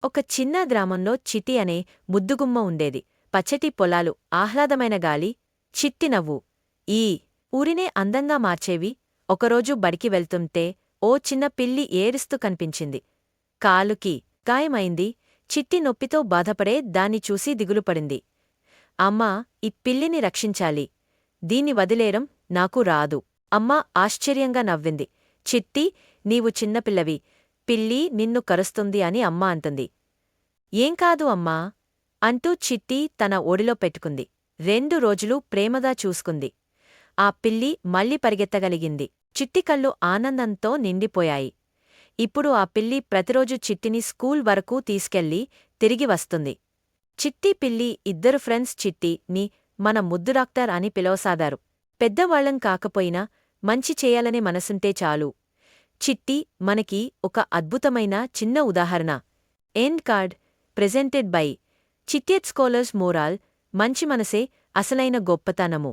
ఒక చిన్న గ్రామంలో చిట్టి అనే ముద్దుగుమ్మ ఉండేది. పచ్చటి పొలాలు, ఆహ్లాదమైన గాలి, చిట్టి నవ్వు ఈ ఊరినే అందంగా మార్చేవి. ఒకరోజు బడికి వెళ్తుంటే ఓ చిన్న పిల్లి ఏడుస్తూ కనిపించింది. కాలుకి గాయమైంది. చిట్టి నొప్పితో బాధపడే దాన్ని చూసి దిగులుపడింది. అమ్మా, ఈ పిల్లిని రక్షించాలి. దీన్ని వదిలేయడం నాకు రాదు. అమ్మ ఆశ్చర్యంగా నవ్వింది. చిట్టి, నీవు చిన్నపిల్లవి. పిల్లి నిన్ను కరుస్తుంది అని అమ్మ అంటుంది. ఏం కాదు అమ్మా అంటూ చిట్టి తన ఒడిలో పెట్టుకుంది. 2 రోజులు ప్రేమగా చూసుకుంది. ఆ పిల్లి మళ్ళీ పరిగెత్తగలిగింది. చిట్టి కళ్ళు ఆనందంతో నిండిపోయాయి. ఇప్పుడు ఆ పిల్లి ప్రతిరోజు చిట్టిని స్కూల్ వరకు తీసుకెళ్ళి తిరిగి వస్తుంది. చిట్టి పిల్లి ఇద్దరు ఫ్రెండ్స్ చిట్టిని మన ముద్దు డాక్టర్ అని పిలవసాగారు. పెద్దవాళ్లం కాకపోయినా మంచి చేయాలనే మనసుంటే చాలు. చిట్టి మనకి ఒక అద్భుతమైన చిన్న ఉదాహరణ. ఎండ్ కార్డ్ ప్రెజెంటెడ్ బై చిట్టియట్ స్కాలర్స్ మోరాల్. మంచి మనసే అసలైన గొప్పతనము.